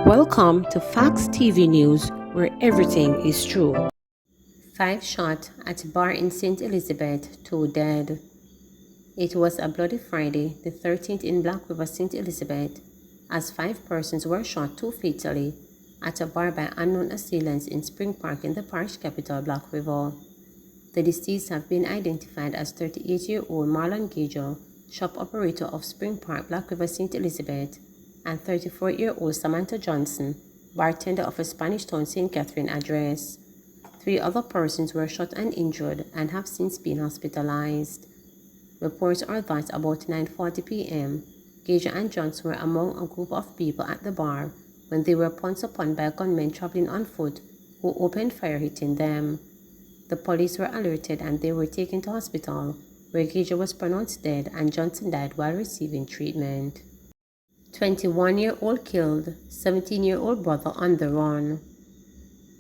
Welcome to Facts TV News, where everything is true. 5 shot at bar in St. Elizabeth, 2 dead. It was a bloody Friday, the 13th in Black River, St. Elizabeth, as 5 persons were shot 2 fatally at a bar by unknown assailants in Spring Park in the parish capital, Black River. The deceased have been identified as 38-year-old Marlon Gager, shop operator of Spring Park, Black River, St. Elizabeth, and 34-year-old Samantha Johnson, bartender of a Spanish Town St. Catherine address. 3 other persons were shot and injured and have since been hospitalized. Reports are that about 9:40 p.m., Gager and Johnson were among a group of people at the bar when they were pounced upon by gunmen traveling on foot who opened fire, hitting them. The police were alerted and they were taken to hospital, where Gager was pronounced dead and Johnson died while receiving treatment. 21-year-old killed, 17-year-old brother on the run.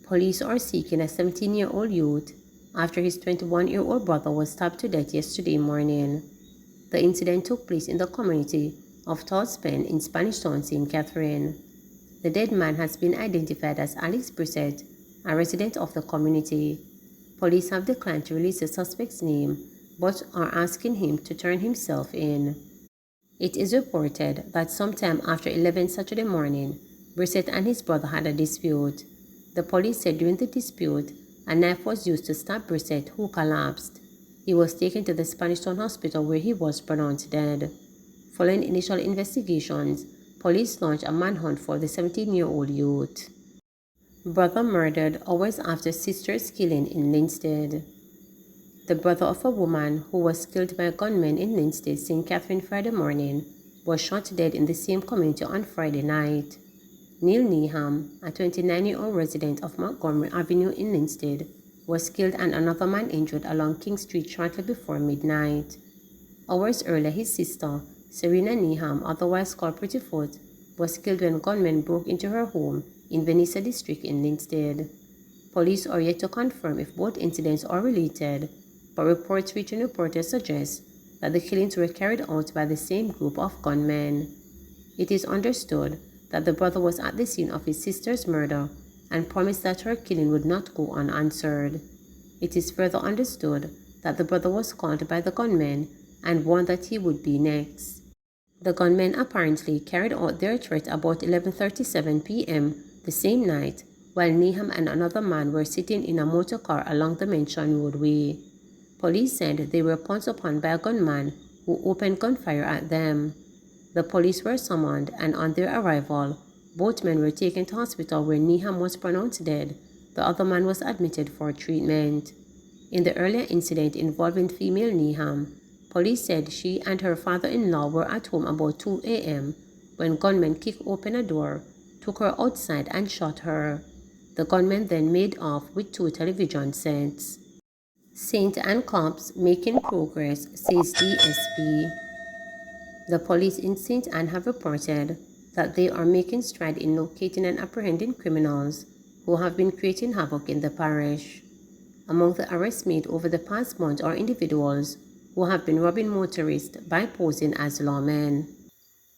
Police are seeking a 17-year-old youth after his 21-year-old brother was stabbed to death yesterday morning. The incident took place in the community of Todspen in Spanish Town, St. Catherine. The dead man has been identified as Alex Brissett, a resident of the community. Police have declined to release the suspect's name, but are asking him to turn himself in. It is reported that sometime after 11 Saturday morning, Brissett and his brother had a dispute. The police said during the dispute, a knife was used to stab Brissett, who collapsed. He was taken to the Spanish Town Hospital where he was pronounced dead. Following initial investigations, police launched a manhunt for the 17-year-old youth. Brother murdered hours after sister's killing in Linstead. The brother of a woman who was killed by gunmen in Linstead, St. Catherine Friday morning, was shot dead in the same community on Friday night. Neil Neeham, a 29-year-old resident of Montgomery Avenue in Linstead, was killed and another man injured along King Street shortly before midnight. Hours earlier, his sister, Serena Neeham, otherwise called Prettyfoot, was killed when gunmen broke into her home in Venisa District in Linstead. Police are yet to confirm if both incidents are related, but reports reaching reporters suggest that the killings were carried out by the same group of gunmen. It is understood that the brother was at the scene of his sister's murder and promised that her killing would not go unanswered. It is further understood that the brother was called by the gunmen and warned that he would be next. The gunmen apparently carried out their threat about 11:37 p.m. the same night, while Neeham and another man were sitting in a motor car along the mentioned roadway. Police said they were pounced upon by a gunman who opened gunfire at them. The police were summoned, and on their arrival, both men were taken to hospital where Neeham was pronounced dead. The other man was admitted for treatment. In the earlier incident involving female Neeham, police said she and her father-in-law were at home about 2 a.m. when gunmen kicked open a door, took her outside and shot her. The gunmen then made off with 2 television sets. St. Anne cops making progress, says DSP. The police in St. Anne have reported that they are making stride in locating and apprehending criminals who have been creating havoc in the parish. Among the arrests made over the past month are individuals who have been robbing motorists by posing as lawmen.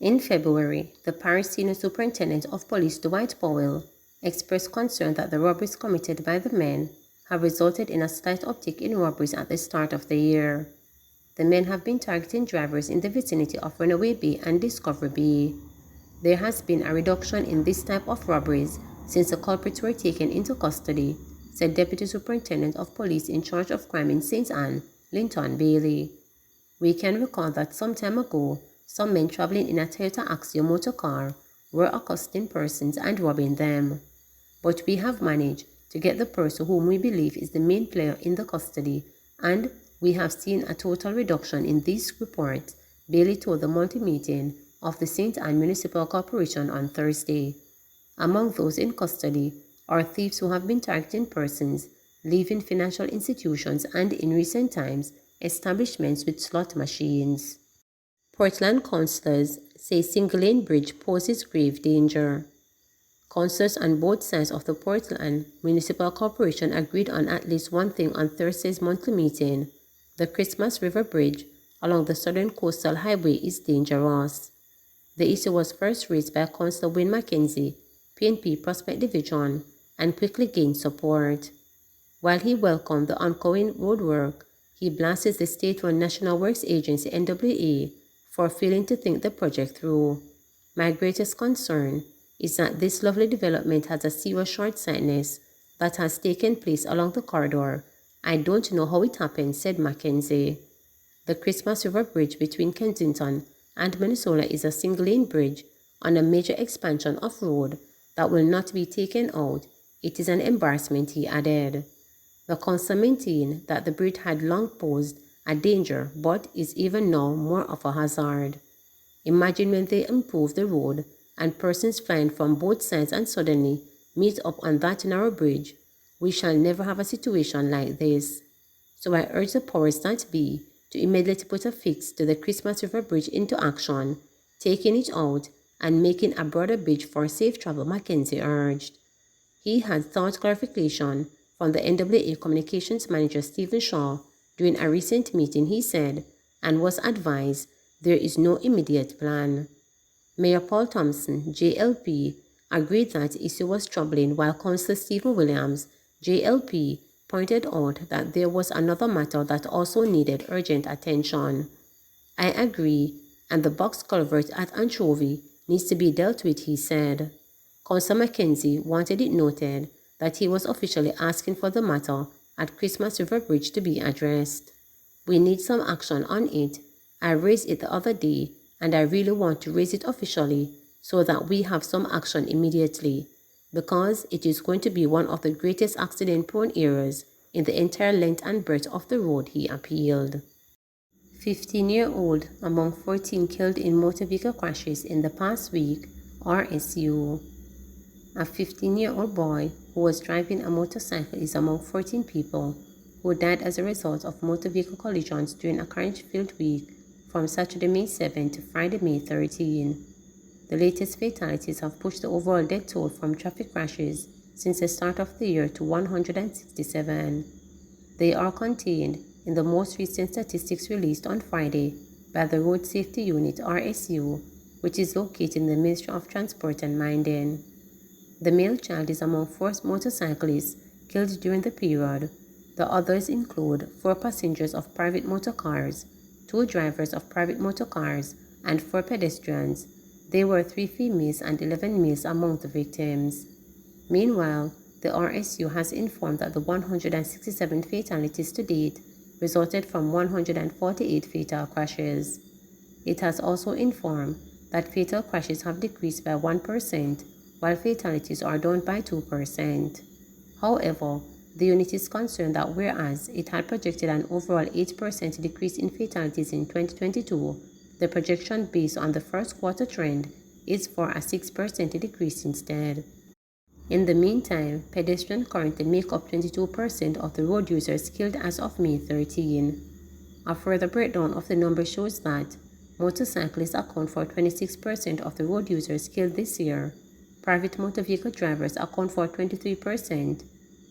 In February, the parish senior superintendent of police, Dwight Powell, expressed concern that the robberies committed by the men have resulted in a slight uptick in robberies at the start of the year. The men have been targeting drivers in the vicinity of Runaway Bay and Discovery Bay. There has been a reduction in this type of robberies since the culprits were taken into custody, said Deputy Superintendent of Police in charge of crime in St. Anne, Linton Bailey. We can recall that some time ago, some men traveling in a Toyota Axio motor car were accosting persons and robbing them. But we have managed to get the person whom we believe is the main player in the custody, and we have seen a total reduction in these reports, Bailey told the monthly meeting of the St. Anne Municipal Corporation on Thursday. Among those in custody are thieves who have been targeting persons leaving financial institutions and, in recent times, establishments with slot machines. Portland councillors say single-lane bridge poses grave danger. Councillors on both sides of the Portland Municipal Corporation agreed on at least one thing on Thursday's monthly meeting. The Christmas River Bridge along the Southern Coastal Highway is dangerous. The issue was first raised by Councillor Wayne Mackenzie, PNP Prospect Division, and quickly gained support. While he welcomed the ongoing roadwork, he blasted the state-run National Works Agency NWA for failing to think the project through. My greatest concern is that this lovely development has a serious short-sightedness that has taken place along the corridor. I don't know how it happened, said Mackenzie. The Christmas River Bridge between Kensington and Minnesota is a single-lane bridge on a major expansion of road that will not be taken out. It is an embarrassment, he added. The council maintained that the bridge had long posed a danger but is even now more of a hazard. Imagine when they improve the road and persons flying from both sides and suddenly meet up on that narrow bridge. We shall never have a situation like this. So I urge the powers that be to immediately put a fix to the Christmas River Bridge into action, taking it out and making a broader bridge for safe travel, Mackenzie urged. He had sought clarification from the NWA Communications Manager Stephen Shaw during a recent meeting, he said, and was advised there is no immediate plan. Mayor Paul Thompson, JLP, agreed that the issue was troubling, while Councillor Stephen Williams, JLP, pointed out that there was another matter that also needed urgent attention. I agree, and the box culvert at Anchovy needs to be dealt with, he said. Councillor Mackenzie wanted it noted that he was officially asking for the matter at Christmas River Bridge to be addressed. We need some action on it. I raised it the other day, and I really want to raise it officially so that we have some action immediately, because it is going to be one of the greatest accident-prone areas in the entire length and breadth of the road, he appealed. 15-year-old among 14 killed in motor vehicle crashes in the past week, RSU. A 15-year-old boy who was driving a motorcycle is among 14 people who died as a result of motor vehicle collisions during a orange-filled week from Saturday, May 7 to Friday, May 13. The latest fatalities have pushed the overall death toll from traffic crashes since the start of the year to 167. They are contained in the most recent statistics released on Friday by the Road Safety Unit RSU, which is located in the Ministry of Transport and Mining. The male child is among 4 motorcyclists killed during the period. The others include 4 passengers of private motor cars, 2 drivers of private motor cars, and 4 pedestrians. There were 3 females and 11 males among the victims. Meanwhile, the RSU has informed that the 167 fatalities to date resulted from 148 fatal crashes. It has also informed that fatal crashes have decreased by 1%, while fatalities are down by 2%. However, the unit is concerned that whereas it had projected an overall 8% decrease in fatalities in 2022, the projection based on the first quarter trend is for a 6% decrease instead. In the meantime, pedestrians currently make up 22% of the road users killed as of May 13. A further breakdown of the numbers shows that motorcyclists account for 26% of the road users killed this year, private motor vehicle drivers account for 23%,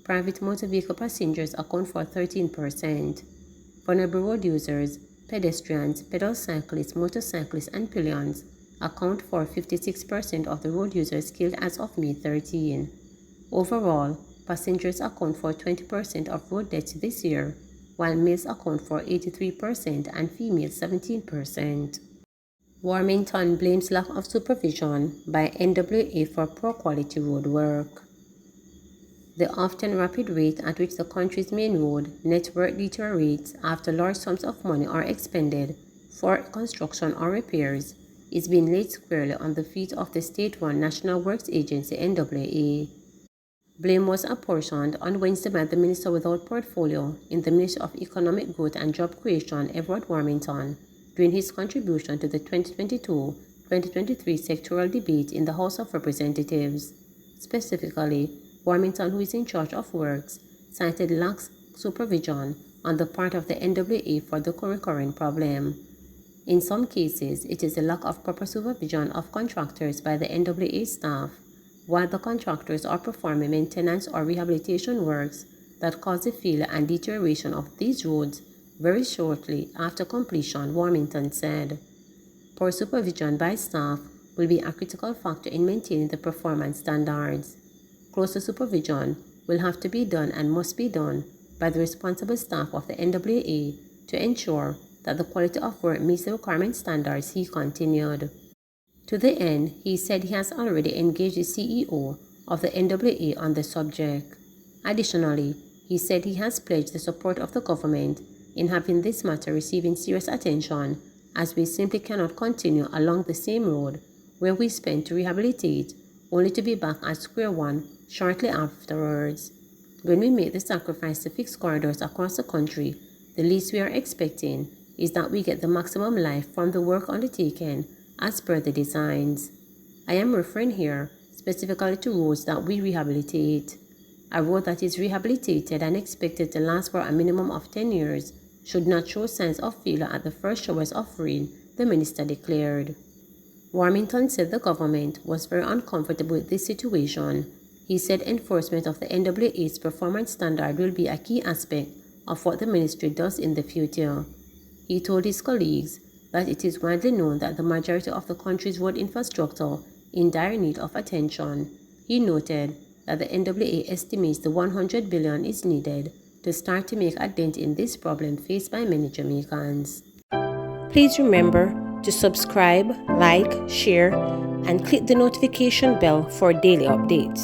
private motor vehicle passengers account for 13%. Vulnerable road users, pedestrians, pedal cyclists, motorcyclists, and pillions account for 56% of the road users killed as of May 13. Overall, passengers account for 20% of road deaths this year, while males account for 83% and females 17%. Warmington blames lack of supervision by NWA for poor quality road work. The often rapid rate at which the country's main road network deteriorates after large sums of money are expended for construction or repairs is being laid squarely on the feet of the state-run National Works Agency NWA. Blame was apportioned on Wednesday by the Minister without Portfolio in the Ministry of Economic Growth and Job Creation, Everett Warmington, during his contribution to the 2022-2023 sectoral debate in the House of Representatives. Specifically, Warmington, who is in charge of works, cited lax supervision on the part of the NWA for the recurring problem. In some cases, it is the lack of proper supervision of contractors by the NWA staff, while the contractors are performing maintenance or rehabilitation works that cause the failure and deterioration of these roads very shortly after completion, Warmington said. Poor supervision by staff will be a critical factor in maintaining the performance standards. Closer supervision will have to be done and must be done by the responsible staff of the NAA to ensure that the quality of work meets the requirement standards, he continued. To the end, he said he has already engaged the CEO of the NAA on the subject. Additionally, he said he has pledged the support of the government in having this matter receiving serious attention, as we simply cannot continue along the same road where we spent to rehabilitate only to be back at square one shortly afterwards. When we make the sacrifice to fix corridors across the country, the least we are expecting is that we get the maximum life from the work undertaken as per the designs. I am referring here specifically to roads that we rehabilitate. A road that is rehabilitated and expected to last for a minimum of 10 years should not show signs of failure at the first showers of rain, the minister declared. Warmington said the government was very uncomfortable with this situation. He said enforcement of the NAA's performance standard will be a key aspect of what the ministry does in the future. He told his colleagues that it is widely known that the majority of the country's road infrastructure in dire need of attention. He noted that the NAA estimates the $100 billion is needed to start to make a dent in this problem faced by many Jamaicans. Please remember to subscribe, like, share, and click the notification bell for daily updates.